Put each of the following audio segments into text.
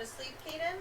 to sleep, Kaden?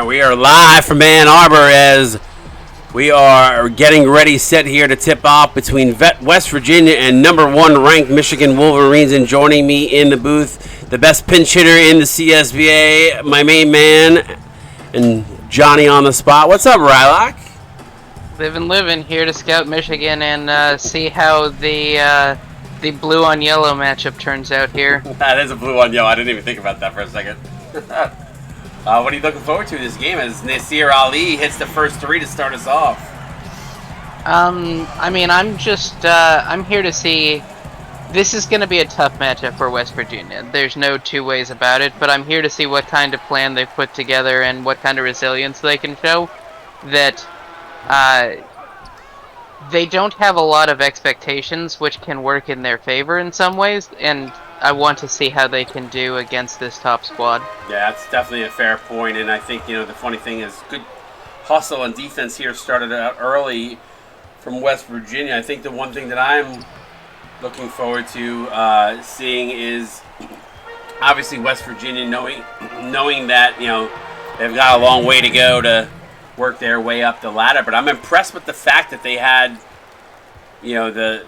right, we are live from Ann Arbor as we are getting ready, set here to tip off between West Virginia and number one ranked Michigan Wolverines. And joining me in the booth, the best pinch hitter in the CSBA, my main man, and Johnny on the spot. What's up, Rylock? Living here to scout Michigan and see how the blue on yellow matchup turns out here. That is a blue on yellow. I didn't even think about that for a second. What are you looking forward to this game as Nasir Ali hits the first three to start us off? I mean, I'm here to see. This is going to be a tough matchup for West Virginia. There's no two ways about it, but I'm here to see what kind of plan they've put together and what kind of resilience they can show. That they don't have a lot of expectations, which can work in their favor in some ways, and I want to see how they can do against this top squad. Yeah, that's definitely a fair point, and I think, the funny thing is good hustle and defense here started out early from West Virginia. I think the one thing that I'm looking forward to seeing is obviously West Virginia knowing that, they've got a long way to go to work their way up the ladder, but I'm impressed with the fact that they had, the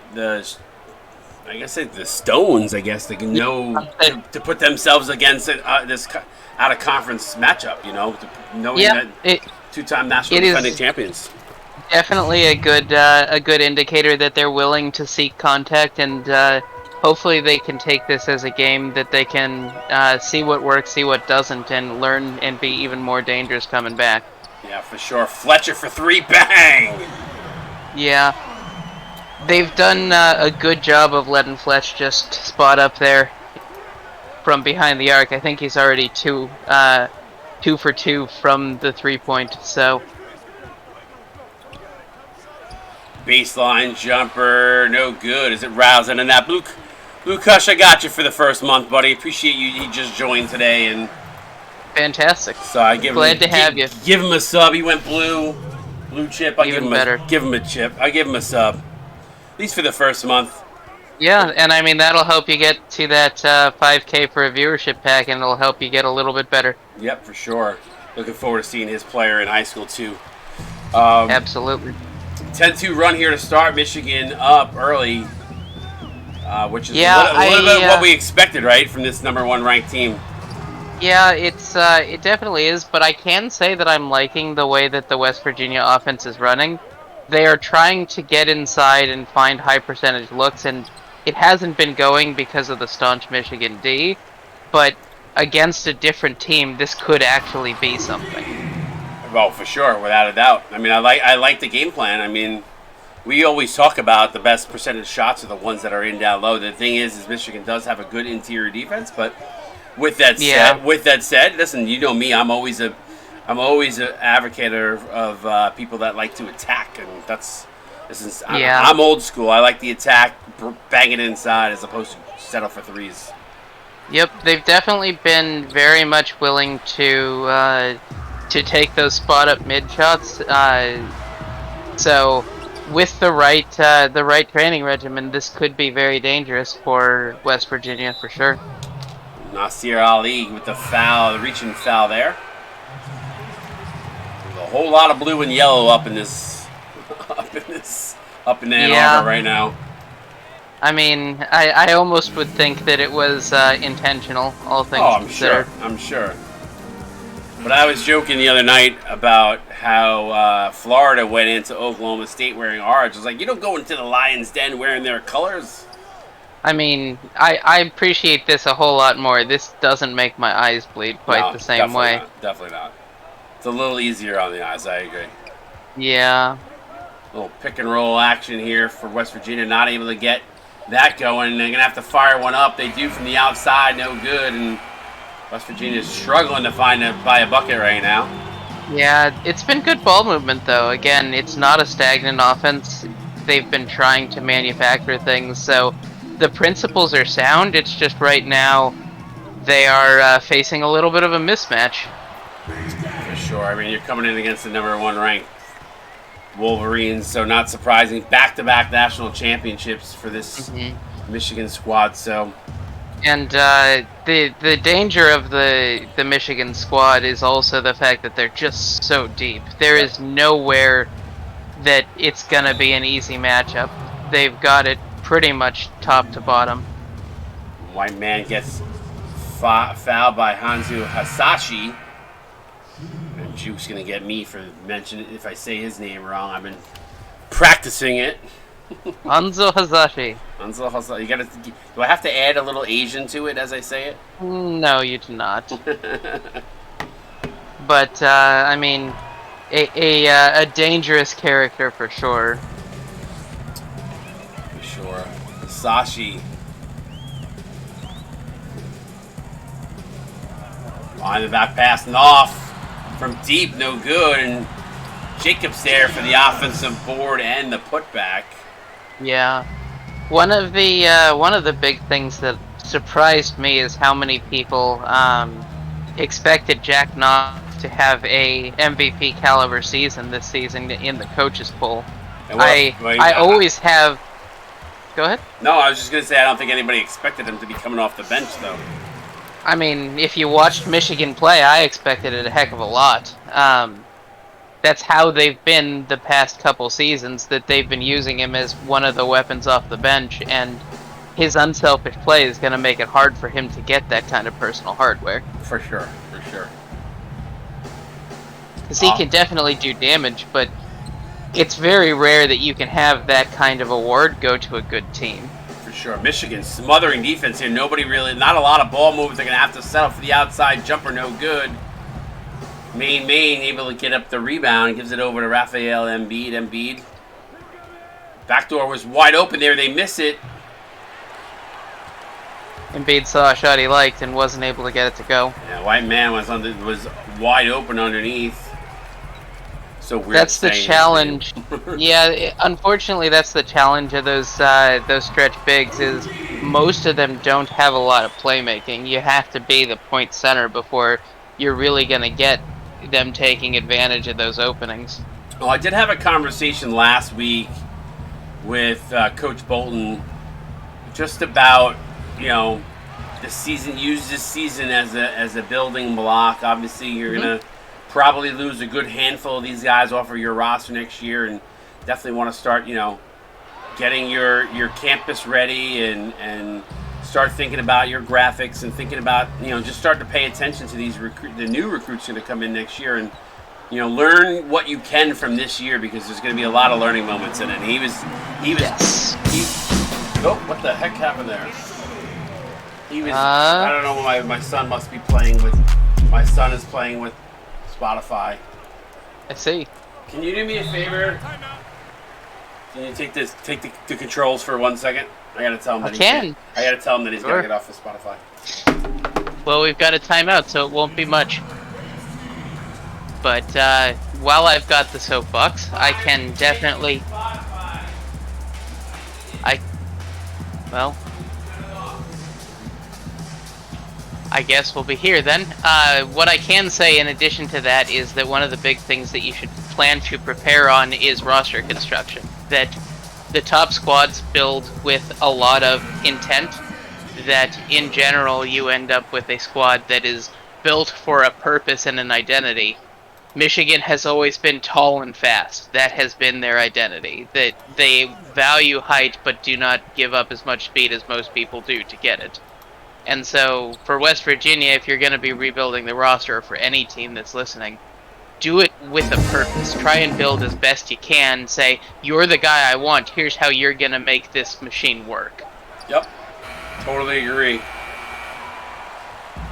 stones, to put themselves against this out of conference matchup. Knowing that two-time national defending champions. Definitely a good indicator that they're willing to seek contact, and hopefully they can take this as a game that they can see what works, see what doesn't, and learn and be even more dangerous coming back. Yeah, for sure. Fletcher for three, bang! Yeah. They've done a good job of letting Fletch just spot up there from behind the arc. I think he's already two for two from the 3-point, so. Baseline jumper, no good. Is it rousing? And that Blue Kush, I got you for the first month, buddy. Appreciate you. He just joined today, and fantastic. So I glad to have you. Give him a sub. He went blue chip. Give him a chip. I give him a sub. At least for the first month. Yeah, and I mean that'll help you get to that 5K for a viewership pack, and it'll help you get a little bit better. Yep, for sure. Looking forward to seeing his player in high school too. Absolutely. 10-2 run here to start. Michigan up early, which is a little bit of what we expected, right, from this number one ranked team. Yeah, it definitely is, but I can say that I'm liking the way that the West Virginia offense is running. They are trying to get inside and find high percentage looks, and it hasn't been going because of the staunch Michigan D, but against a different team, this could actually be something. Well, for sure, without a doubt. I mean, I like the game plan. I mean, we always talk about the best percentage shots are the ones that are in down low. The thing is Michigan does have a good interior defense, but with that said, listen, you know me, I'm always an advocate of people that like to attack, and I'm old school. I like the attack, bang it inside as opposed to settle for threes. Yep, they've definitely been very much willing to take those spot up mid shots. So with the right training regimen, this could be very dangerous for West Virginia for sure. Nasir Ali with the foul, the reaching foul there. There's a whole lot of blue and yellow up in Ann Arbor right now. I mean, I almost would think that it was intentional, all things considered. I'm sure. But I was joking the other night about how Florida went into Oklahoma State wearing orange. I was like, you don't go into the Lions' Den wearing their colors. I mean, I appreciate this a whole lot more. This doesn't make my eyes bleed quite the same way. Definitely not. It's a little easier on the eyes, I agree. Yeah. A little pick and roll action here for West Virginia, not able to get that going. They're going to have to fire one up. They do from the outside, no good. And West Virginia's struggling to buy a bucket right now. Yeah, it's been good ball movement, though. Again, it's not a stagnant offense. They've been trying to manufacture things, so the principles are sound. It's just right now they are facing a little bit of a mismatch. For sure. I mean, you're coming in against the number one ranked Wolverines, so not surprising. Back-to-back national championships for this Michigan squad. So And the danger of the Michigan squad is also the fact that they're just so deep. There Yep. is nowhere that it's gonna be an easy matchup. They've got it pretty much top to bottom. White man gets fouled by Hanzu Hasashi. And Juke's gonna get me for mentioning if I say his name wrong. I've been practicing it. Hanzo Hasashi. Hanzo Hasashi. You gotta. Do I have to add a little Asian to it as I say it? No, you do not. But I mean, a dangerous character for sure. For sure. Hasashi. On the back pass and off from deep, no good, and Jacobs there for the offensive board and the putback. Yeah, one of the big things that surprised me is how many people expected Jack Knopf to have a MVP caliber season this season in the coaches poll. I always have. Go ahead. No, I was just gonna say I don't think anybody expected him to be coming off the bench though. I mean, if you watched Michigan play, I expected it a heck of a lot. That's how they've been the past couple seasons, that they've been using him as one of the weapons off the bench, and his unselfish play is going to make it hard for him to get that kind of personal hardware. For sure, for sure. Because he can definitely do damage, but it's very rare that you can have that kind of award go to a good team. For sure. Michigan smothering defense here. Nobody really, not a lot of ball movement. They're going to have to settle for the outside jumper, no good. Maine able to get up the rebound, gives it over to Raphael Embiid. Backdoor was wide open there. They miss it. Embiid saw a shot he liked and wasn't able to get it to go. Yeah, white man was wide open underneath. So weird. That's the challenge. Yeah, unfortunately, that's the challenge of those stretch bigs. Is most of them don't have a lot of playmaking. You have to be the point center before you're really gonna get them taking advantage of those openings. Well, I did have a conversation last week with Coach Bolton just about, the season. Use this season as a building block. Obviously, you're gonna probably lose a good handful of these guys off of your roster next year, and definitely want to start, getting your campus ready and start thinking about your graphics and thinking about, just start to pay attention to these the new recruits going to come in next year, and learn what you can from this year, because there's going to be a lot of learning moments in it. And he was oh, what the heck happened there? He was I don't know, my son must be playing with, my son is playing with Spotify. I see. Can you do me a favor? Can you take the controls for 1 second? I gotta tell him that I gotta tell him that he's gotta get off of Spotify. Well, we've got a timeout, so it won't be much. But while I've got the soapbox, I can definitely. I guess we'll be here then. What I can say in addition to that is that one of the big things that you should plan to prepare on is roster construction. That the top squads build with a lot of intent, that in general you end up with a squad that is built for a purpose and an identity. Michigan has always been tall and fast. That has been their identity. That they value height but do not give up as much speed as most people do to get it. And so, for West Virginia, if you're going to be rebuilding the roster, or for any team that's listening, do it with a purpose. Try and build as best you can. Say, you're the guy I want. Here's how you're going to make this machine work. Yep. Totally agree.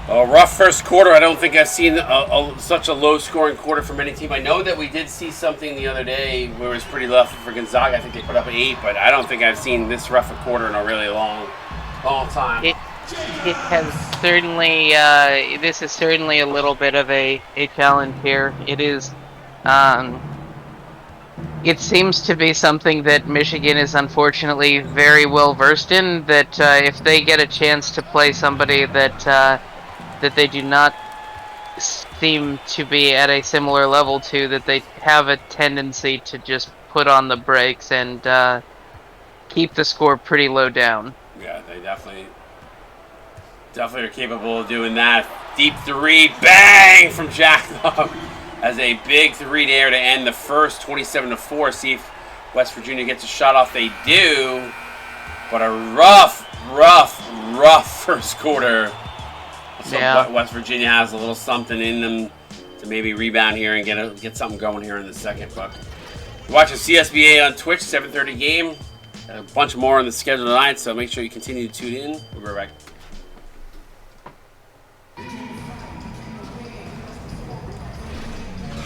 A rough first quarter. I don't think I've seen such a low-scoring quarter from any team. I know that we did see something the other day where it was pretty rough for Gonzaga. I think they put up 8, but I don't think I've seen this rough a quarter in a really long time. It has certainly, this is certainly a little bit of a challenge here. It is, it seems to be something that Michigan is unfortunately very well versed in, that if they get a chance to play somebody that they do not seem to be at a similar level to, that they have a tendency to just put on the brakes and keep the score pretty low down. Yeah, they definitely Definitely are capable of doing that. Deep three, bang from Jacklow. As a big three there to end the first, 27-4. See if West Virginia gets a shot off. They do. But a rough first quarter. So Yeah. West Virginia has a little something in them to maybe rebound here and get something going here in the second. But you're watching CSBA on Twitch, 7:30 game. Got a bunch more on the schedule tonight, so make sure you continue to tune in. We'll be right back.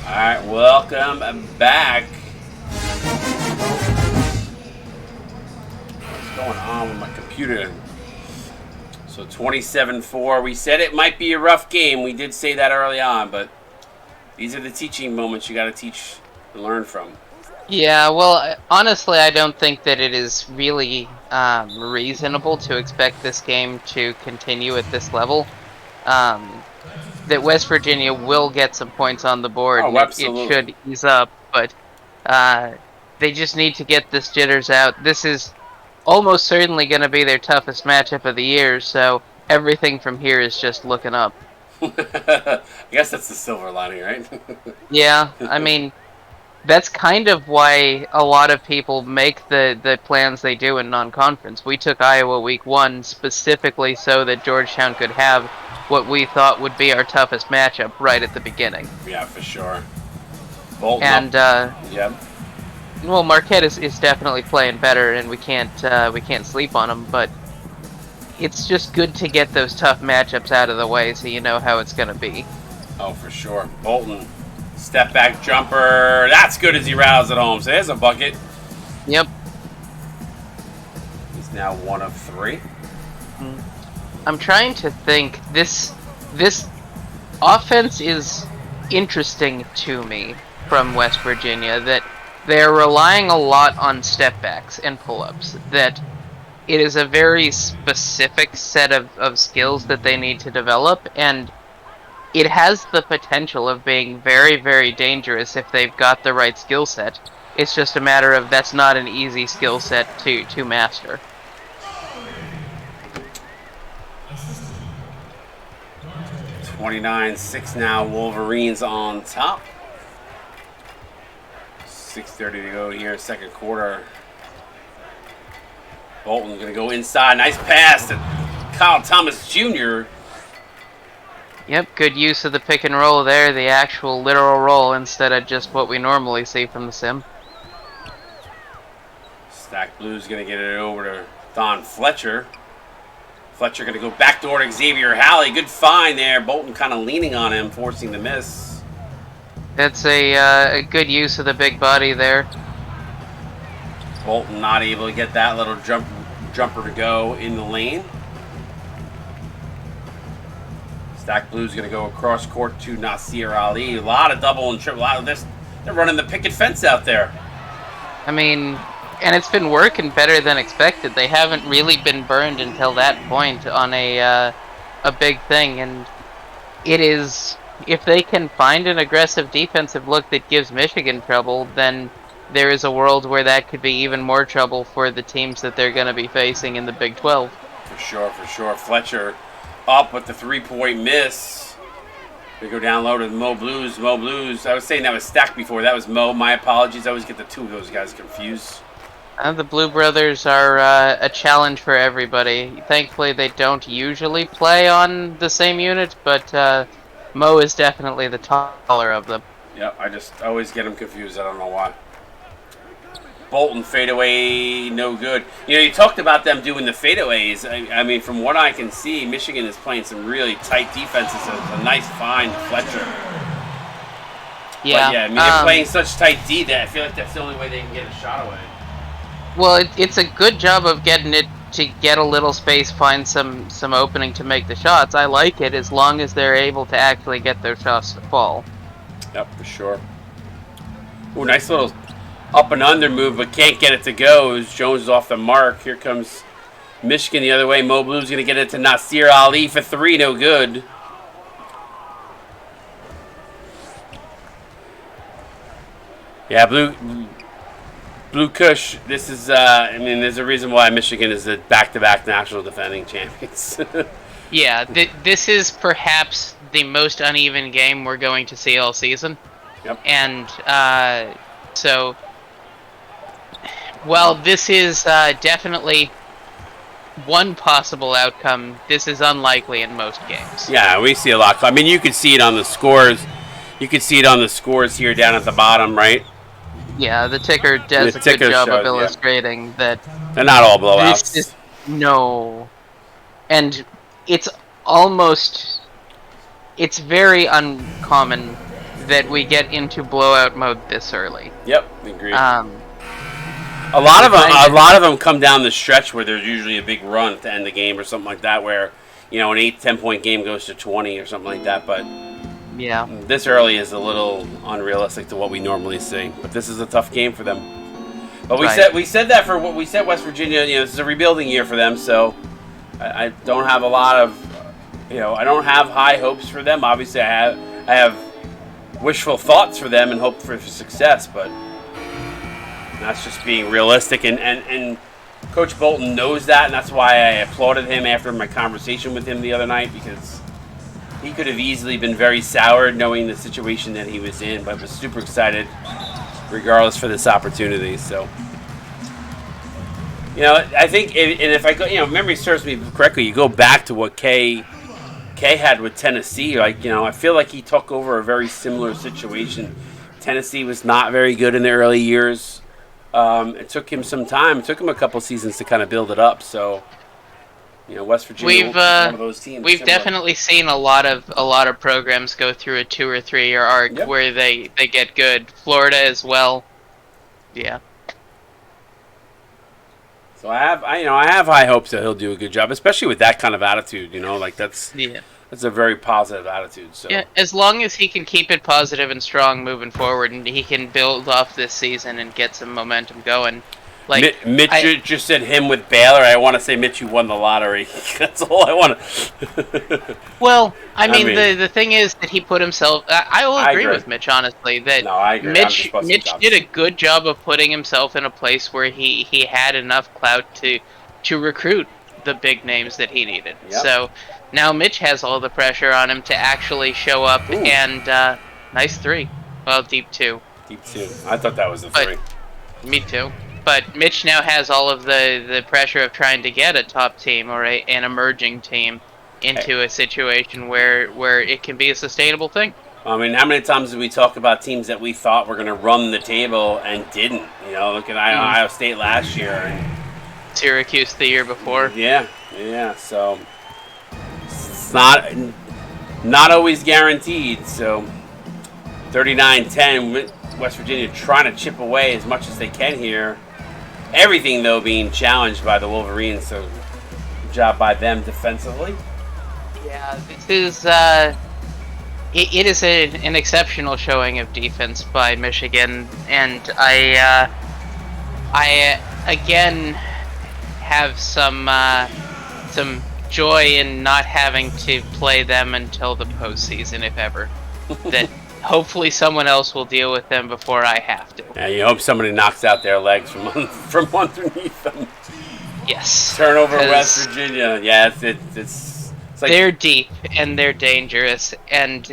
All right, welcome back. What's going on with my computer? So 27-4. We said it might be a rough game. We did say that early on, but these are the teaching moments you got to teach and learn from. Yeah, well, honestly, I don't think that it is really reasonable to expect this game to continue at this level. That West Virginia will get some points on the board, and it should ease up, but they just need to get this jitters out. This is almost certainly going to be their toughest matchup of the year, so everything from here is just looking up. I guess that's the silver lining, right? Yeah, I mean, that's kind of why a lot of people make the plans they do in non-conference. We took Iowa week 1 specifically so that Georgetown could have what we thought would be our toughest matchup right at the beginning. Yeah, for sure. Bolton and yeah. Well, Marquette is definitely playing better, and we can't sleep on them. But it's just good to get those tough matchups out of the way, so you know how it's going to be. Oh, for sure. Bolton, step back jumper. That's good as he rattles it home. So there's a bucket. Yep. He's now 1 of 3. I'm trying to think. This offense is interesting to me from West Virginia, that they're relying a lot on step backs and pull-ups, that it is a very specific set of skills that they need to develop, and it has the potential of being very, very dangerous if they've got the right skill set. It's just a matter of that's not an easy skill set to master. 29-6 now. Wolverines on top. 6:30 to go here, second quarter. Bolton's going to go inside. Nice pass to Kyle Thomas Jr. Yep, good use of the pick and roll there, the actual literal roll instead of just what we normally see from the sim. Stack Blue's going to get it over to Don Fletcher. Fletcher going to go backdoor to Xavier Halley. Good find there. Bolton kind of leaning on him, forcing the miss. That's a good use of the big body there. Bolton not able to get that little jumper to go in the lane. Stack Blue's going to go across court to Nasir Ali. A lot of double and triple. A lot of this. They're running the picket fence out there. I mean, and it's been working better than expected. They haven't really been burned until that point on a big thing, and it is, if they can find an aggressive defensive look that gives Michigan trouble, then there is a world where that could be even more trouble for the teams that they're going to be facing in the Big 12. For sure, for sure. Fletcher up with the three-point miss. We go down low to Mo Blues. Mo Blues. I was saying that was Stack before. That was Mo. My apologies. I always get the two of those guys confused. The Blue Brothers are a challenge for everybody. Thankfully, they don't usually play on the same unit, but Mo is definitely the taller of them. Yep, I just always get them confused. I don't know why. Bolton fadeaway, no good. You know, you talked about them doing the fadeaways. I mean, from what I can see, Michigan is playing some really tight defenses. A nice find, Fletcher. Yeah. But yeah, I mean, they're playing such tight D that I feel like that's the only way they can get a shot away. Well, it's a good job of getting it to get a little space, find some opening to make the shots. I like it as long as they're able to actually get their shots to fall. Yep, for sure. Ooh, nice little up and under move, but can't get it to go. As Jones is off the mark. Here comes Michigan the other way. Mo Blue's going to get it to Nasir Ali for three. No good. Yeah, Blue Kush. This is, I mean, there's a reason why Michigan is the back-to-back national defending champions. Yeah, this is perhaps the most uneven game we're going to see all season. Yep. And so, well, this is definitely one possible outcome. This is unlikely in most games. Yeah, we see a lot. I mean, you can see it on the scores. You can see it on the scores here down at the bottom, right? Yeah, the ticker does The a good ticker job of shows, yeah. illustrating that They're not all this blowouts. is no, and it's almost, it's very uncommon that we get into blowout mode this early. Yep, agreed. Um, a lot of them come down the stretch where there's usually a big run at the end of the game or something like that, where an 8-10 point game goes to 20 or something like that. But yeah, this early is a little unrealistic to what we normally see. But this is a tough game for them. But we said that for what we said West Virginia. This is a rebuilding year for them, so I don't have a lot of I don't have high hopes for them. Obviously, I have wishful thoughts for them and hope for success, but that's just being realistic. And Coach Bolton knows that, and that's why I applauded him after my conversation with him the other night, because he could have easily been very soured knowing the situation that he was in, but was super excited regardless for this opportunity. So, I think, and if I go, memory serves me correctly, you go back to what K had with Tennessee. I feel like he took over a very similar situation. Tennessee was not very good in the early years. It took him some time. It took him a couple seasons to kind of build it up. So, West Virginia was one of those teams. We've definitely seen a lot of programs go through a 2 or 3 year arc where they get good. Florida as well. Yeah. So I have high hopes that he'll do a good job, especially with that kind of attitude. That's a very positive attitude. So yeah, as long as he can keep it positive and strong moving forward, and he can build off this season and get some momentum going. Like Mitch just said him with Baylor. I want to say, Mitch, you won the lottery. That's all I want to. Well, I mean, the thing is that he put himself. I will agree with Mitch, honestly. That no, I agree. Mitch did a good job of putting himself in a place where he had enough clout to recruit the big names that he needed. Yep. So now Mitch has all the pressure on him to actually show up. Ooh. And nice 3. Well, deep 2. Deep 2. I thought that was a 3. Me too. But Mitch now has all of the pressure of trying to get a top team or an emerging team into a situation where it can be a sustainable thing. I mean, how many times did we talk about teams that we thought were going to run the table and didn't? Look at Ohio State last year. And Syracuse the year before. Yeah. So it's not always guaranteed. So 39-10, West Virginia trying to chip away as much as they can here. Everything, though, being challenged by the Wolverines, so good job by them defensively. Yeah, this is it is an exceptional showing of defense by Michigan, and I again have some joy in not having to play them until the postseason, if ever. That hopefully someone else will deal with them before I have to. Yeah, you hope somebody knocks out their legs from underneath them. Yes. Turnover West Virginia. Yeah, it's like they're deep and they're dangerous and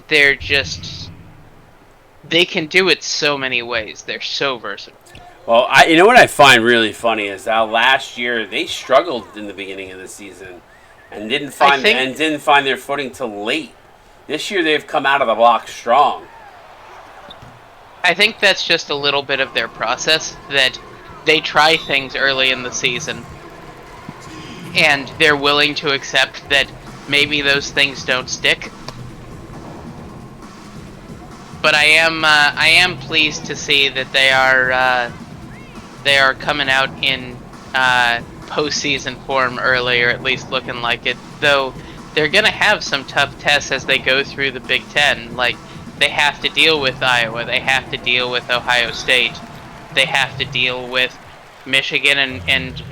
they can do it so many ways. They're so versatile. Well, you know what I find really funny is how last year they struggled in the beginning of the season and didn't find their footing till late. This year they've come out of the block strong. I think that's just a little bit of their process, that they try things early in the season and they're willing to accept that maybe those things don't stick. But I am pleased to see that they are coming out in postseason form early, or at least looking like it. Though they're gonna have some tough tests as they go through the Big Ten. Like, they have to deal with Iowa, they have to deal with Ohio State, they have to deal with Michigan and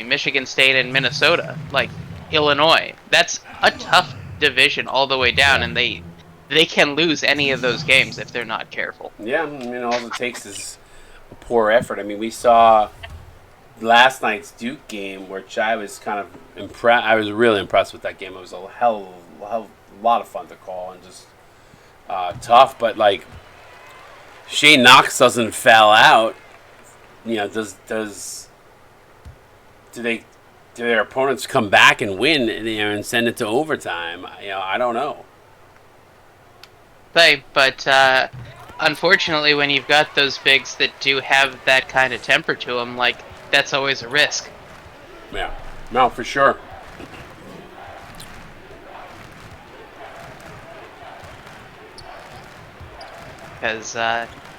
Michigan State and Minnesota, like Illinois. That's a tough division all the way down, and they can lose any of those games if they're not careful. Yeah, I mean, all it takes is a poor effort. I mean, we saw last night's Duke game, which I was kind of impressed. I was really impressed with that game. It was a lot of fun to call and just tough. But like Shane Knox doesn't foul out. Do their opponents come back and win and send it to overtime? I don't know. But unfortunately, when you've got those bigs that do have that kind of temper to them, like, that's always a risk. Yeah, no, for sure. Because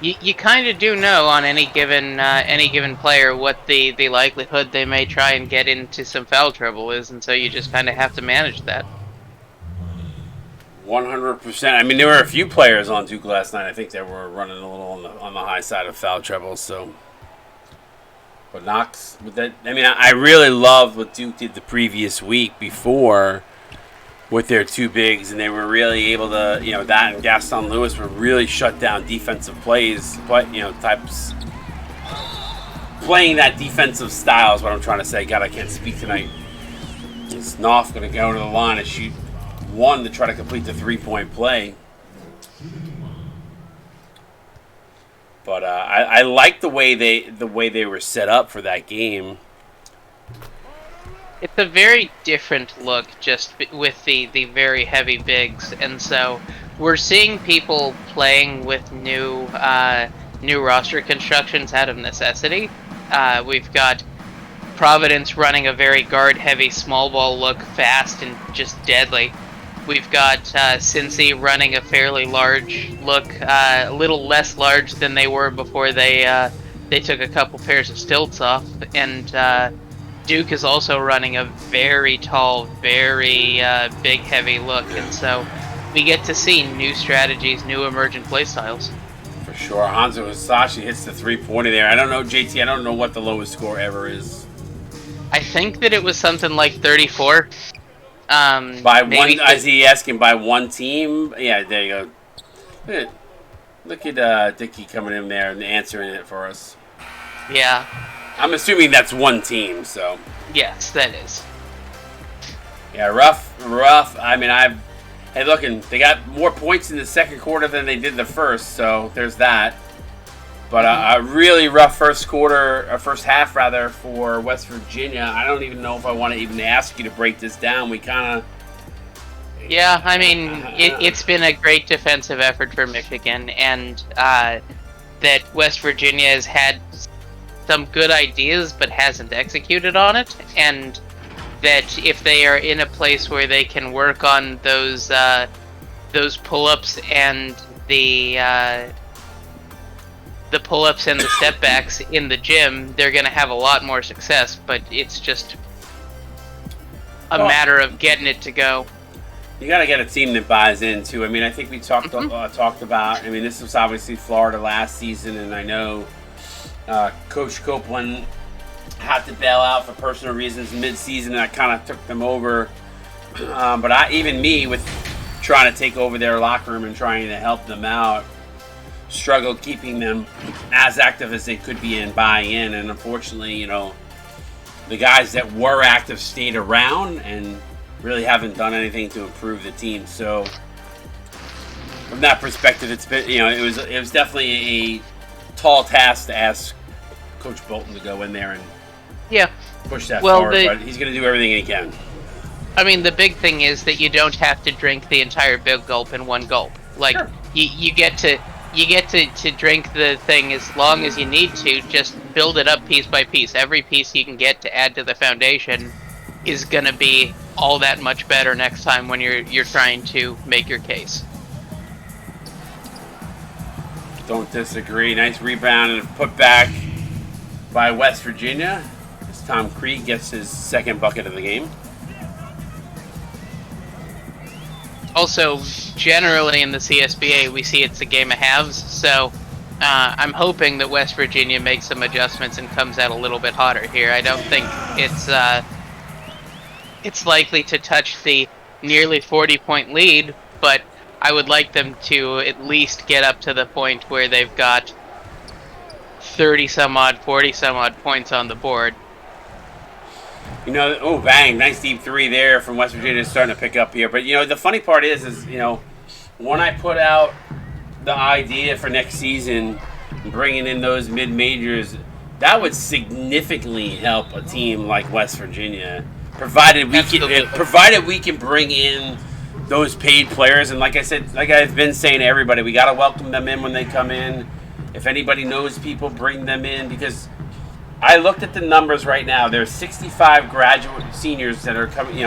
you kind of do know on any given player what the likelihood they may try and get into some foul trouble is, and so you just kind of have to manage that. 100%. I mean, there were a few players on Duke last night. I think they were running a little on the high side of foul trouble. So, but Knox with that. I mean, I really loved what Duke did the previous week before with their two bigs, and they were really able to, that and Gaston Lewis were really shut down defensive plays, but types playing that defensive style is what I'm trying to say. God, I can't speak tonight. Is Knopf going to go to the line and shoot one to try to complete the 3-point play? But I like the way they were set up for that game. It's a very different look just with the very heavy bigs, and so we're seeing people playing with new roster constructions out of necessity. We've got Providence running a very guard-heavy small ball look, fast and just deadly. We've got Cincy running a fairly large look, a little less large than they were before they took a couple pairs of stilts off, and Duke is also running a very tall, very big, heavy look, and so we get to see new strategies, new emergent playstyles. For sure. Hanzo Hisashi hits the 3-pointer there. I don't know, JT, I don't know what the lowest score ever is. I think that it was something like 34. By one, is he asking by one team? Yeah, there you go. Look at Dickie coming in there and answering it for us. Yeah. I'm assuming that's one team, so. Yes, that is. Yeah, rough. I mean, hey, looking, they got more points in the second quarter than they did the first, so there's that. But a really rough first half rather, for West Virginia. I don't even know if I want to even ask you to break this down. We kind of. Yeah, I mean, it's been a great defensive effort for Michigan, and that West Virginia has had some good ideas but hasn't executed on it, and that if they are in a place where they can work on those pull-ups and the pull-ups and the step-backs in the gym, they're going to have a lot more success, but it's just a matter of getting it to go. You got to get a team that buys in, too. I mean, I think we talked about, I mean, this was obviously Florida last season, and I know Coach Copeland had to bail out for personal reasons mid-season, and I kind of took them over. But even me, with trying to take over their locker room and trying to help them out, struggled keeping them as active as they could be and buying in. And unfortunately, the guys that were active stayed around and really haven't done anything to improve the team. So from that perspective, it's been, it was definitely a tall task to ask Coach Bolton to go in there and push that forward, but he's going to do everything he can. I mean, the big thing is that you don't have to drink the entire big gulp in one gulp. Like, sure. you get to drink the thing as long as you need to. Just build it up piece by piece. Every piece you can get to add to the foundation is going to be all that much better next time when you're trying to make your case. Don't disagree. Nice rebound and put back by West Virginia as Tom Creed gets his second bucket of the game. Also, generally in the CSBA, we see it's a game of halves, so I'm hoping that West Virginia makes some adjustments and comes out a little bit hotter here. I don't think it's likely to touch the nearly 40-point lead, but I would like them to at least get up to the point where they've got 30-some odd, 40-some odd points on the board. You know, oh bang, nice deep three there from West Virginia, starting to pick up here. But you know, the funny part is when I put out the idea for next season, bringing in those mid majors, that would significantly help a team like West Virginia, provided we can bring in those paid players. And like I said, like I've been saying to everybody, we got to welcome them in when they come in. If anybody knows people, bring them in, because I looked at the numbers right now. There's 65 graduate seniors that are coming.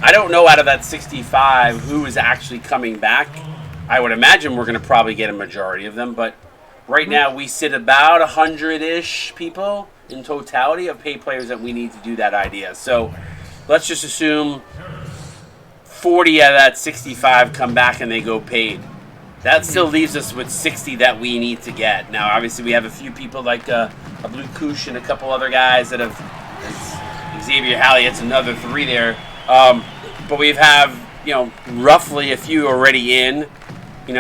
I don't know out of that 65 who is actually coming back. I would imagine we're going to probably get a majority of them, but right now we sit about 100-ish people in totality of paid players that we need to do that idea. So let's just assume 40 out of that 65 come back and they go paid. That still leaves us with 60 that we need to get. Now, obviously, we have a few people like a Blue Koosh and a couple other guys that have Xavier Halley. It's another 3 there. But we have, roughly a few already in.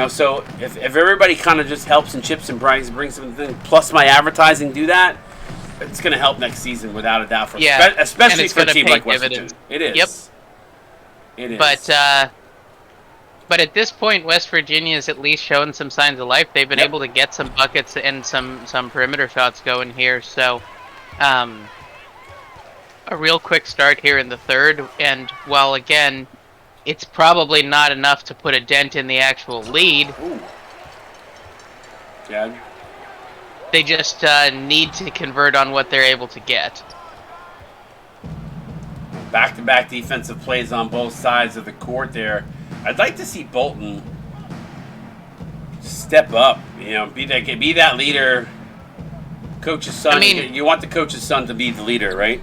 So if everybody kind of just helps and chips and brings something, plus my advertising do that, it's going to help next season without a doubt. Especially for a team like West Virginia. It is. Yep. It is. But at this point, West Virginia has at least shown some signs of life. They've been able to get some buckets and some perimeter shots going here. So, a real quick start here in the third. And while, again, it's probably not enough to put a dent in the actual lead. Ooh. Yeah. They just need to convert on what they're able to get. Back-to-back defensive plays on both sides of the court there. I'd like to see Bolton step up, be that leader. Coach's son. I mean, you want the coach's son to be the leader, right?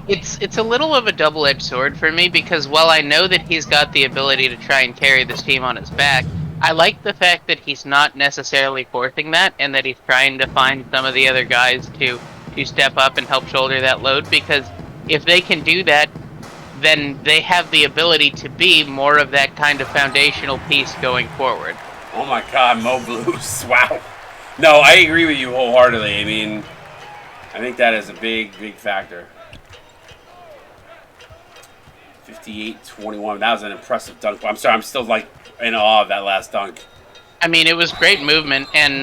It's a little of a double-edged sword for me, because while I know that he's got the ability to try and carry this team on his back, I like the fact that he's not necessarily forcing that, and that he's trying to find some of the other guys to step up and help shoulder that load, because if they can do that, then they have the ability to be more of that kind of foundational piece going forward. Oh my God, Mo Blues. Wow. No, I agree with you wholeheartedly. I mean, I think that is a big factor. 58-21. That was an impressive dunk. I'm sorry, I'm still in awe of that last dunk. I mean, it was great movement and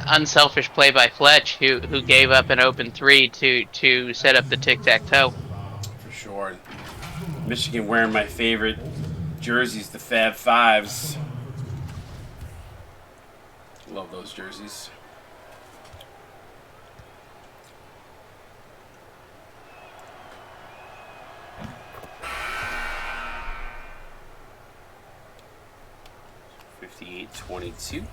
unselfish play by Fletch, who gave up an open 3 to set up the tic-tac-toe. For sure. Michigan wearing my favorite jerseys, the Fab Fives. Love those jerseys. $58-22.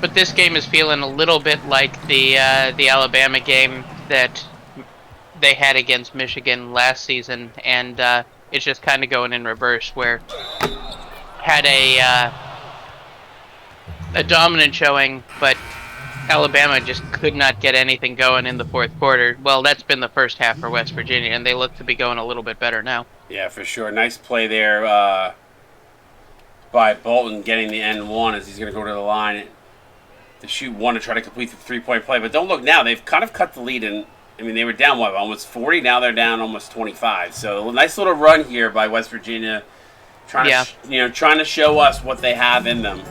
But this game is feeling a little bit like the Alabama game that they had against Michigan last season, and it's just kind of going in reverse, where had a dominant showing, but Alabama just could not get anything going in the fourth quarter. Well, that's been the first half for West Virginia, and they look to be going a little bit better now. Yeah, for sure. Nice play there by Bolton, getting the N1 as he's going to go to the line to shoot one to try to complete the three-point play. But don't look now. They've kind of cut the lead. And I mean, they were down, almost 40? Now they're down almost 25. So a nice little run here by West Virginia, trying to show us what they have in them.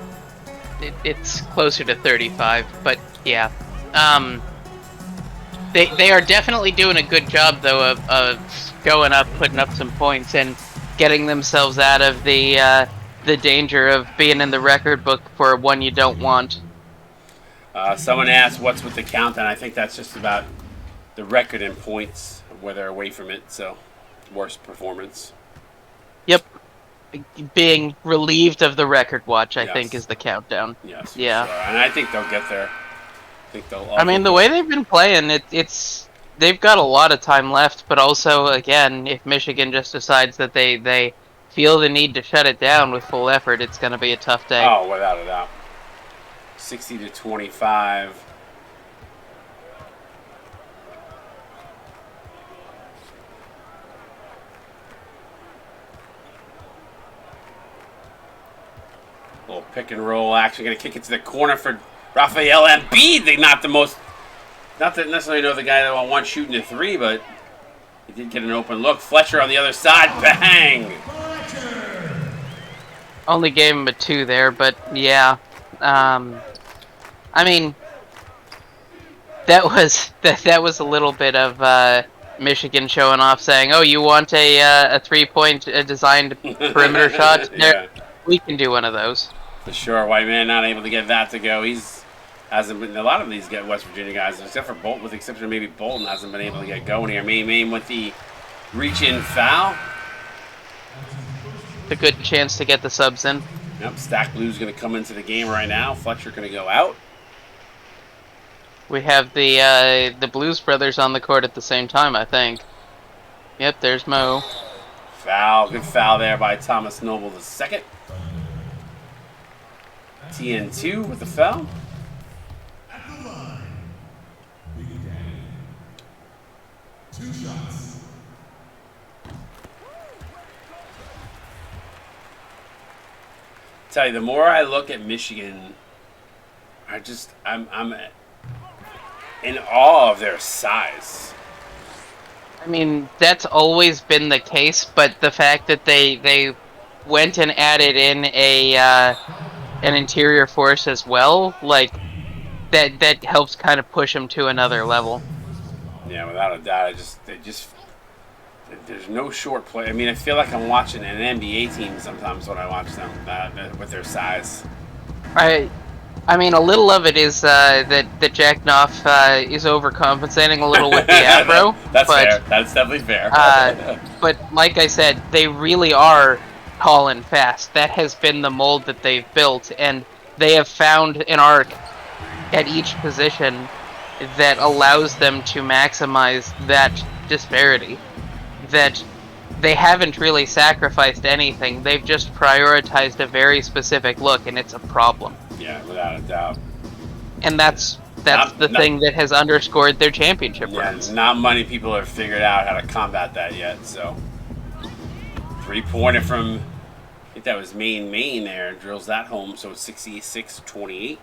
It's closer to 35, but yeah. They are definitely doing a good job, though, of going up, putting up some points, and getting themselves out of the danger of being in the record book for one you don't want. Someone asked what's with the countdown. I think that's just about the record in points where they're away from it. So, worst performance. Yep. Being relieved of the record watch, I think, is the countdown. Yes. Yeah. Sure. And I think they'll get there. I mean, the way they've been playing, they've got a lot of time left. But also, again, if Michigan just decides that they feel the need to shut it down with full effort, it's going to be a tough day. Oh, without a doubt. 60-25. Pick and roll action. Going to kick it to the corner for Raphael Embiid. They not that necessarily know the guy that wants shooting a three, but he did get an open look. Fletcher on the other side. Bang! Only gave him a 2 there, but yeah. I mean, that was a little bit of Michigan showing off, saying, "Oh, you want a 3-point designed perimeter shot? Yeah. We can do one of those." For sure, white man not able to get that to go. Hasn't been a lot of these West Virginia guys, except for Bolton, with the exception of maybe Bolton, hasn't been able to get going here. Main with the reach-in foul. A good chance to get the subs in. Yep, Stack Blue's going to come into the game right now. Fletcher going to go out. We have the Blues brothers on the court at the same time, I think. Yep, there's Mo. Foul, good foul there by Thomas Noble the second. TN2 with the foul. At the line, Big Daddy. 2 shots. Tell you, the more I look at Michigan, I'm in awe of their size. I mean, that's always been the case, but the fact that they went and added in an interior force as well, like that helps kind of push them to another level. Yeah, without a doubt. There's no short play. I mean, I feel like I'm watching an NBA team sometimes when I watch them with their size. I mean, a little of it is that Jack Knopf is overcompensating a little with the aggro. That's fair. That's definitely fair. But like I said, they really are tall and fast. That has been the mold that they've built, and they have found an arc at each position that allows them to maximize that disparity. That they haven't really sacrificed anything. They've just prioritized a very specific look, and it's a problem. Yeah, without a doubt. And that's the thing that has underscored their championship runs. Not many people have figured out how to combat that yet. So, 3-pointer from, I think that was Maine there, drills that home. So it's 66-28.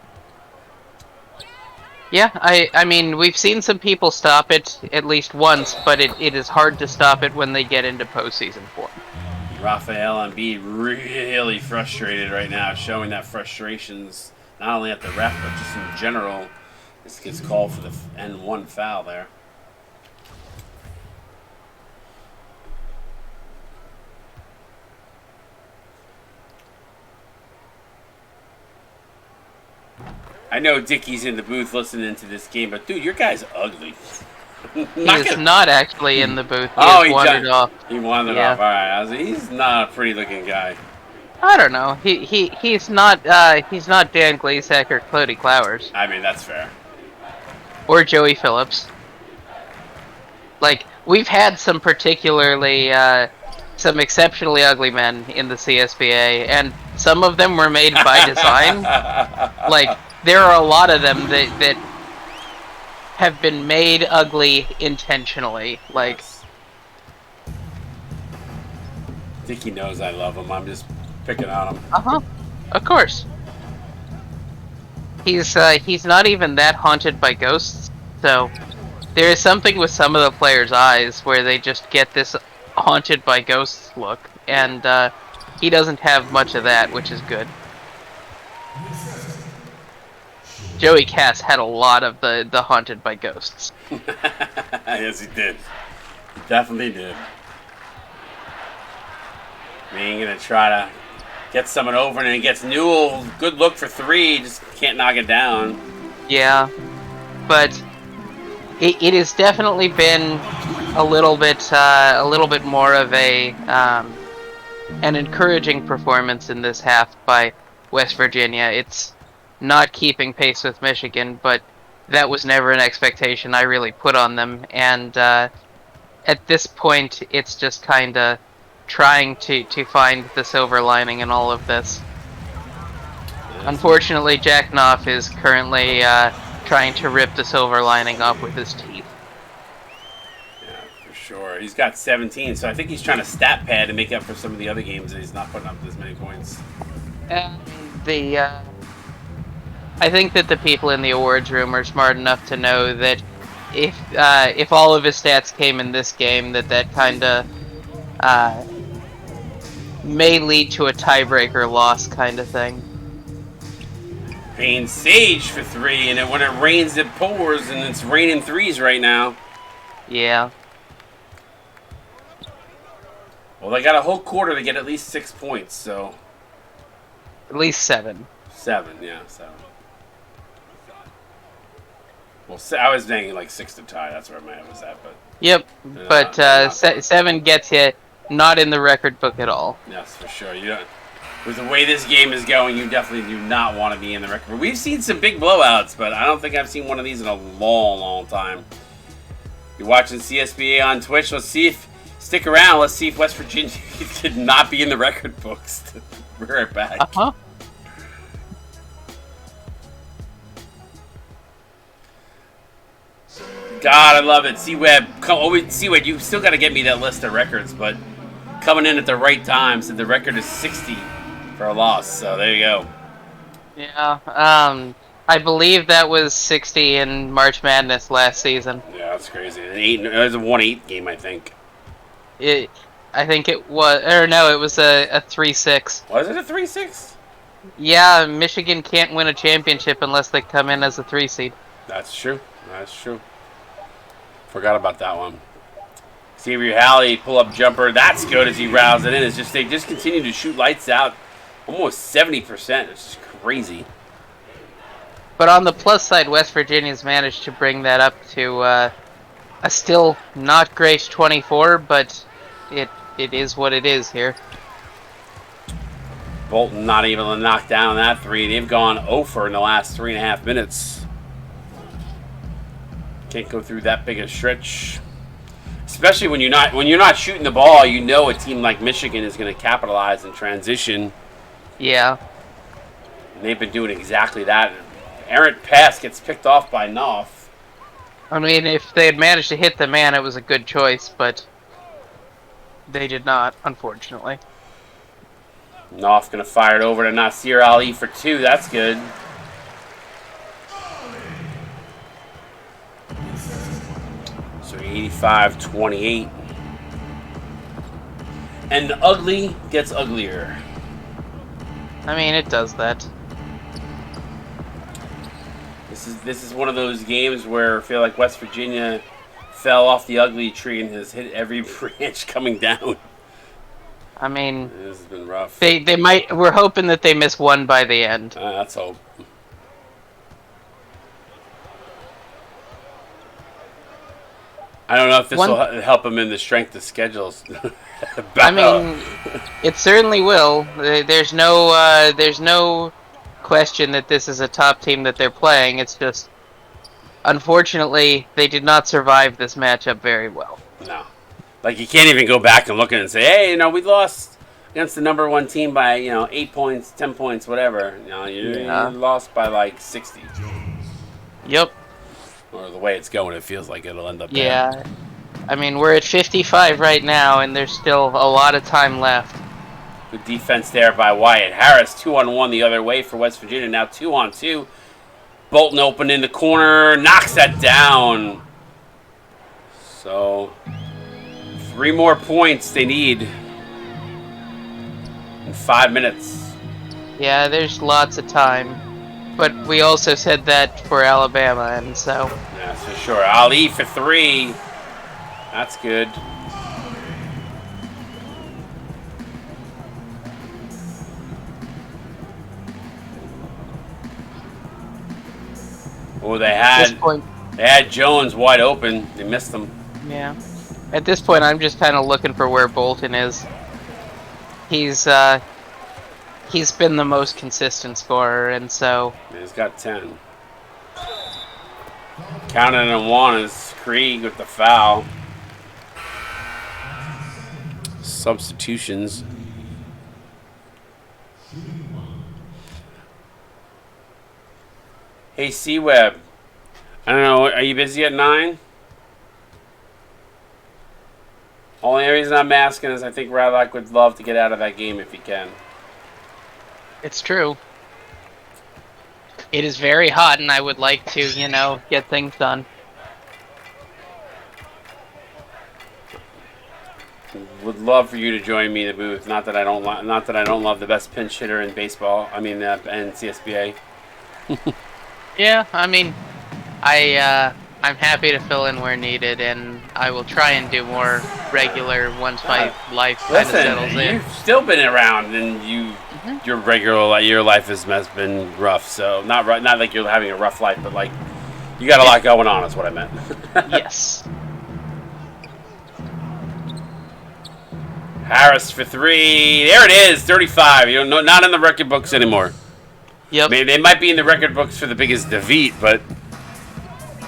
Yeah, I mean, we've seen some people stop it at least once, but it is hard to stop it when they get into postseason form. Raphael Embiid really frustrated right now, showing that frustrations not only at the ref, but just in general. This gets called for the N1 foul there. I know Dickie's in the booth listening to this game, but dude, your guy's ugly. He is not actually in the booth. He wandered off. He wandered off. All right, he's not a pretty-looking guy. I don't know. He's not Dan Gleasack or Cody Clowers. I mean, that's fair. Or Joey Phillips. Like, we've had some particularly some exceptionally ugly men in the CSBA, and some of them were made by design. Like, there are a lot of them that have been made ugly intentionally. Like, Dickie knows I love him. I'm just picking on him. Of course. He's not even that haunted by ghosts. So there is something with some of the players' eyes where they just get this haunted by ghosts look, and he doesn't have much of that, which is good. Joey Cass had a lot of the haunted by ghosts. Yes, he did. He definitely did. Being gonna try to get someone over, and then gets Newell. Good look for 3, just can't knock it down. Yeah, but it has definitely been a little bit more of an encouraging performance in this half by West Virginia. It's not keeping pace with Michigan, but that was never an expectation I really put on them. And at this point, it's just kind of trying to find the silver lining in all of this. Unfortunately, Jack Knopf is currently trying to rip the silver lining off with his teeth. Yeah, for sure. He's got 17, so I think he's trying to stat pad to make up for some of the other games that he's not putting up as many points. the I think that the people in the awards room are smart enough to know that if all of his stats came in this game, that kind of uh, may lead to a tiebreaker loss kind of thing. Payne Sage for 3, and when it rains, it pours, and it's raining 3s right now. Yeah. Well, they got a whole quarter to get at least 6 points, so... At least 7. 7, yeah, 7. Well, I was thinking like 6 to tie. That's where my head was at, but... Yep, but 7 gets you not in the record book at all. Yes, for sure. You don't... With the way this game is going, you definitely do not want to be in the record. We've seen some big blowouts, but I don't think I've seen one of these in a long, long time. You're watching CSBA on Twitch. Let's see if... Stick around. Let's see if West Virginia could not be in the record books. We're right back. Uh-huh. God, I love it. C-Web, C-Web, you still got to get me that list of records, but coming in at the right time, so the record is 60 for a loss. So there you go. Yeah, I believe that was 60 in March Madness last season. Yeah, that's crazy. It was a 1-8 game, I think. I think it was, or no, it was a 3-6. Was it a 3-6? Yeah, Michigan can't win a championship unless they come in as a 3 seed. That's true. That's true. Forgot about that one. Xavier Halley, pull-up jumper. That's good as he rounds it in. It's just they just continue to shoot lights out. Almost 70%. It's just crazy. But on the plus side, West Virginia's managed to bring that up to a still not great 24, but it is what it is here. Bolton not able to knock down that 3. They've gone 0 in the last 3.5 minutes. Can't go through that big a stretch. Especially when you're not shooting the ball, you know a team like Michigan is going to capitalize and transition. Yeah. And they've been doing exactly that. Errant pass gets picked off by Knopf. I mean, if they had managed to hit the man, it was a good choice, but they did not, unfortunately. Knopf going to fire it over to Nasir Ali for 2. That's good. So 85-28. And the ugly gets uglier. I mean, it does that. This is one of those games where I feel like West Virginia fell off the ugly tree and has hit every branch coming down. I mean, This has been rough. they might. We're hoping that they miss one by the end. Let's hope. I don't know if this will help them in the strength of schedules. I mean, it certainly will. There's no question that this is a top team that they're playing. It's just, unfortunately, they did not survive this matchup very well. No. Like, you can't even go back and look at it and say, hey, we lost against the number 1 team by, 8 points, 10 points, whatever. You lost by, like, 60. Yep. Or the way it's going, it feels like it'll end up there. Yeah. I mean, we're at 55 right now, and there's still a lot of time left. Good defense there by Wyatt Harris. 2-on-1 the other way for West Virginia. Now 2-on-2. Bolton open in the corner. Knocks that down. So, 3 more points they need in 5 minutes. Yeah, there's lots of time. But we also said that for Alabama, and so... Yeah, for sure. Ali for 3. That's good. Oh, they had Jones wide open. They missed him. Yeah. At this point, I'm just kind of looking for where Bolton is. He's been the most consistent scorer, and so... He's got 10. Counting on 1 is Krieg with the foul. Substitutions. Hey, C-Web. I don't know, are you busy at 9? Only reason I'm asking is I think Radlock would love to get out of that game if he can. It's true. It is very hot, and I would like to, get things done. Would love for you to join me in the booth. Not that I don't love the best pinch hitter in baseball. I mean, and CSBA. Yeah, I mean, I'm happy to fill in where needed, and I will try and do more regular once my life kind of settles in. You've still been around, and your life has been rough. So not like you're having a rough life, but like you got a lot going on. Is what I meant. Yes. Harris for 3. There it is, 35. You know, not in the record books anymore. Yep. They might be in the record books for the biggest defeat, but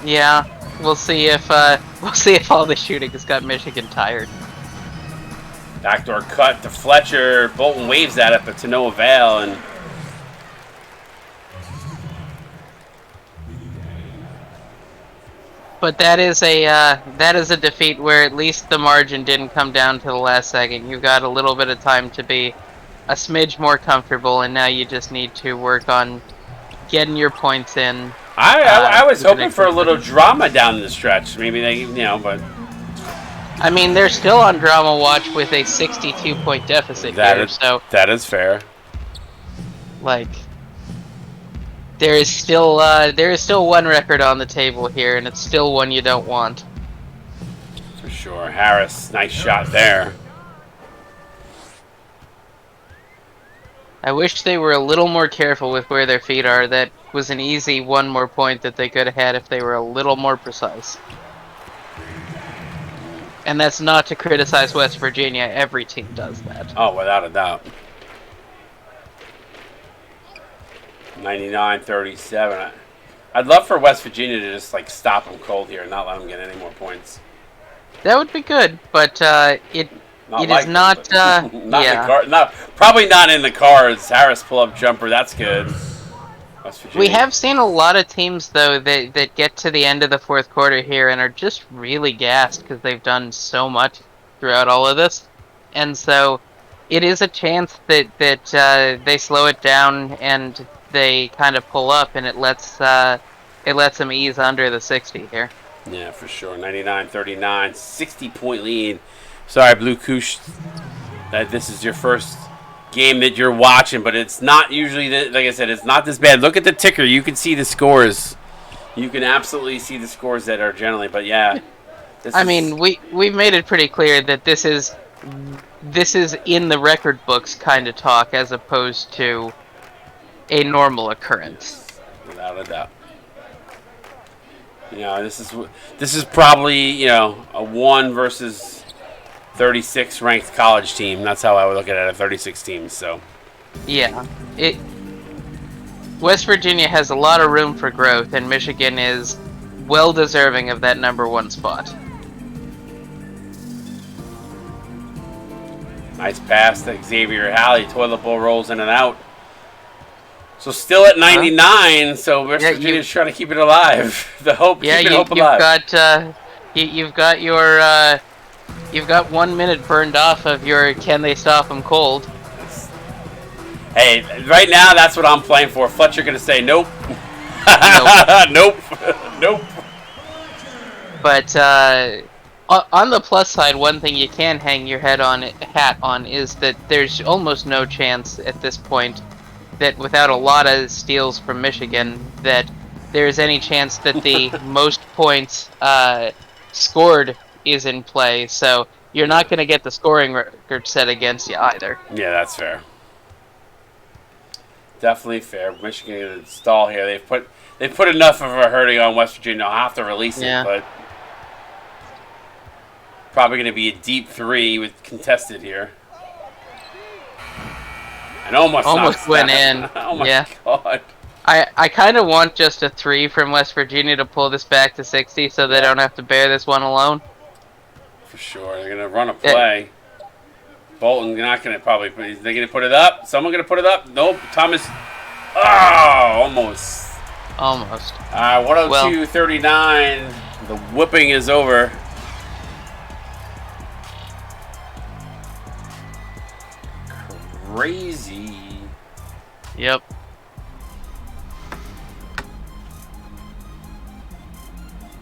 yeah, we'll see if all the shooting has got Michigan tired. backdoor cut to Fletcher. Bolton waves at it, but to no avail. And but that is a defeat where at least the margin didn't come down to the last second. You got a little bit of time to be a smidge more comfortable, and now you just need to work on getting your points in. I was hoping for a little drama down the stretch. Maybe they, but I mean, they're still on drama watch with a 62-point deficit so that is fair. Like, there is still one record on the table here, and it's still one you don't want. For sure. Harris, nice shot there. I wish they were a little more careful with where their feet are. That was an easy one more point that they could have had if they were a little more precise. And that's not to criticize West Virginia. Every team does that. Oh, without a doubt. 99-37. I'd love for West Virginia to just like stop them cold here and not let them get any more points. That would be good, but it is not. not yeah. in the car, probably not in the cards. Harris pull-up jumper, that's good. West Virginia. We have seen a lot of teams though that get to the end of the fourth quarter here and are just really gassed because they've done so much throughout all of this, and so it is a chance that they slow it down and they kind of pull up, and it lets them ease under the 60 here. Yeah, for sure. 99-39, 60-point lead. Sorry, Blue Koosh, that this is your first game that you're watching, but it's not usually, like I said, it's not this bad. Look at the ticker. You can see the scores. You can absolutely see the scores that are generally, but yeah. We've made it pretty clear that this is in the record books kind of talk as opposed to a normal occurrence. Without a doubt. This is probably, a 1 versus 36 ranked college team. That's how I would look at it, 36 teams, so. Yeah. West Virginia has a lot of room for growth, and Michigan is well deserving of that number 1 spot. Nice pass to Xavier Halley. Toilet bowl rolls in and out. So still at 99, so West Virginia's trying to keep it alive. Keeping hope alive. You've got 1 minute burned off of your can they stop them cold. Hey, right now that's what I'm playing for. Fletcher gonna say nope. Nope. Nope. But on the plus side, one thing you can hang your hat on is that there's almost no chance at this point that without a lot of steals from Michigan, that there's any chance that the most points scored is in play. So you're not going to get the scoring record set against you either. Yeah, that's fair. Definitely fair. Michigan gonna stall here. They've put enough of a hurting on West Virginia. I'll have to release it, but probably going to be a deep 3 with contested here. And almost went in. Oh my god. I kind of want just a 3 from West Virginia to pull this back to 60 so they don't have to bear this one alone. For sure. They're going to run a play. Bolton not going to probably... They're going to put it up. Someone going to put it up. Nope. Thomas... Oh, almost. Almost. 102-39. The whooping is over. Crazy. Yep.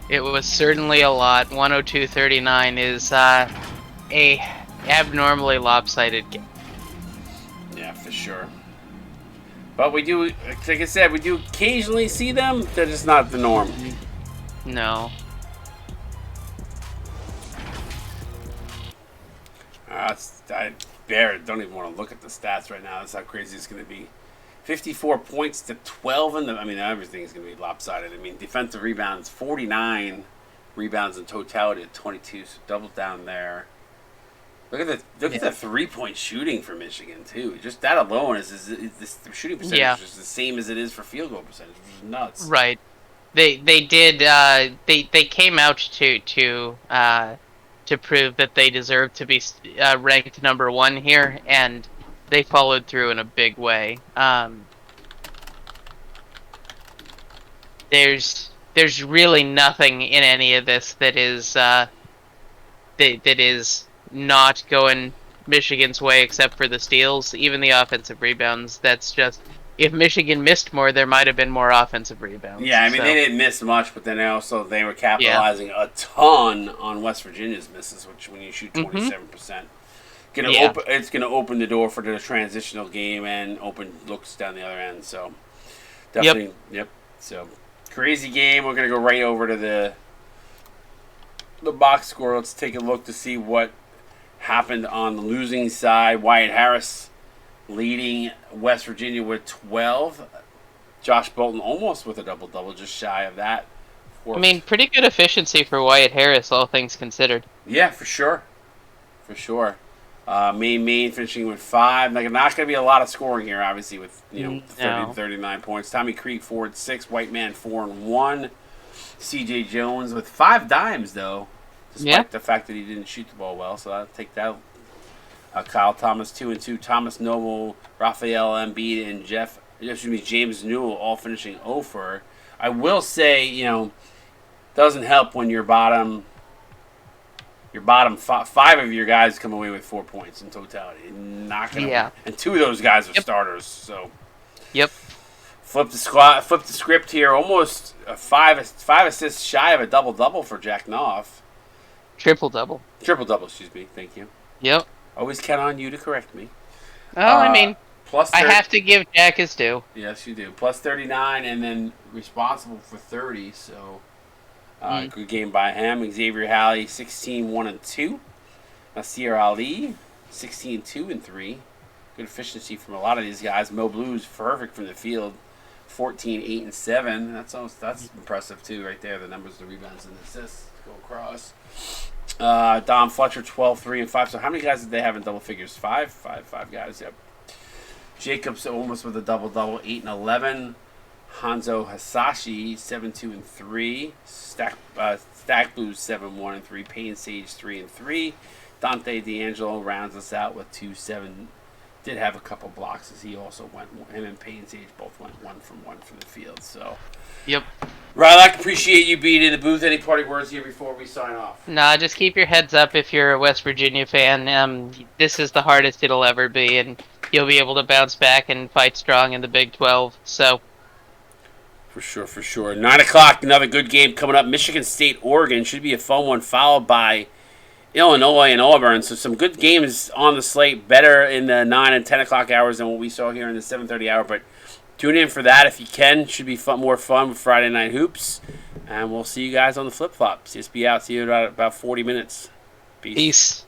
It was certainly a lot. 102-39 is a abnormally lopsided game. Yeah, for sure. But we do, like I said, we do occasionally see them. They're just not the norm. No. I don't even want to look at the stats right now. That's how crazy it's going to be. 54 points to 12 in the. I mean, everything is going to be lopsided. I mean, defensive rebounds, 49 rebounds in totality at 22. So double down there. Look at the 3-point shooting for Michigan too. Just that alone is the shooting percentage is the same as it is for field goal percentage, which is nuts. Right. They did they came out to prove that they deserve to be ranked number 1 here, and they followed through in a big way. There's really nothing in any of this that is that is not going Michigan's way except for the steals, even the offensive rebounds. That's just, if Michigan missed more, there might have been more offensive rebounds. Yeah, I mean, they didn't miss much, but then they were capitalizing a ton on West Virginia's misses, which when you shoot 27%, it's going to open the door for the transitional game and open looks down the other end. So definitely, yep. So crazy game. We're going to go right over to the box score. Let's take a look to see what happened on the losing side. Wyatt Harris leading West Virginia with 12. Josh Bolton almost with a double-double, just shy of that. I mean, pretty good efficiency for Wyatt Harris, all things considered. Yeah, for sure. For sure. Maine finishing with 5. Like, not going to be a lot of scoring here, obviously, with 30 to 39 points. Tommy Creek 4 and 6. White Man 4 and 1. C.J. Jones with 5 dimes, though, despite the fact that he didn't shoot the ball well. So I'll take that. Kyle Thomas 2 and 2. Thomas Noble, Raphael Embiid, and James Newell all finishing 0 for. I will say, doesn't help when your bottom 5 of your guys come away with 4 points in totality. Not gonna. And 2 of those guys are starters. So. Yep. Flip the script here. Almost 5 assists shy of a double-double for Jack Knopf. Triple-double. Triple-double, excuse me. Thank you. Yep. Always count on you to correct me. Well, I mean, plus I have to give Jack his due. Yes, you do. Plus 39 and then responsible for 30. So, good game by him. Xavier Halley, 16, 1 and 2. Nasir Ali, 16, 2 and 3. Good efficiency from a lot of these guys. Mo Blues, perfect from the field. 14, 8 and 7. That's impressive too, right there. The numbers, the rebounds, and the assists go across. Dom Fletcher, 12, 3 and 5. So how many guys did they have in double figures? 5 guys. Yep. Jacobs almost with a double, 8 and 11. Hanzo Hasashi, 7, 2 and 3. Stack Blues, 7, 1 and 3. Payne Sage, 3 and 3. Dante D'Angelo rounds us out with 2, 7. Did have a couple blocks as he also went. Him and Payne Sage both went 1 from the field. So. Yep. Rylock, appreciate you being in the booth. Any party words here before we sign off? Nah, just keep your heads up if you're a West Virginia fan. This is the hardest it'll ever be, and you'll be able to bounce back and fight strong in the Big 12. So. For sure. 9 o'clock, another good game coming up. Michigan State, Oregon should be a fun one, followed by Illinois and Auburn. So some good games on the slate. Better in the 9 and 10 o'clock hours than what we saw here in the 7:30 hour. But tune in for that if you can. Should be more fun with Friday Night Hoops. And we'll see you guys on the flip-flop. CSB out. See you in about 40 minutes. Peace.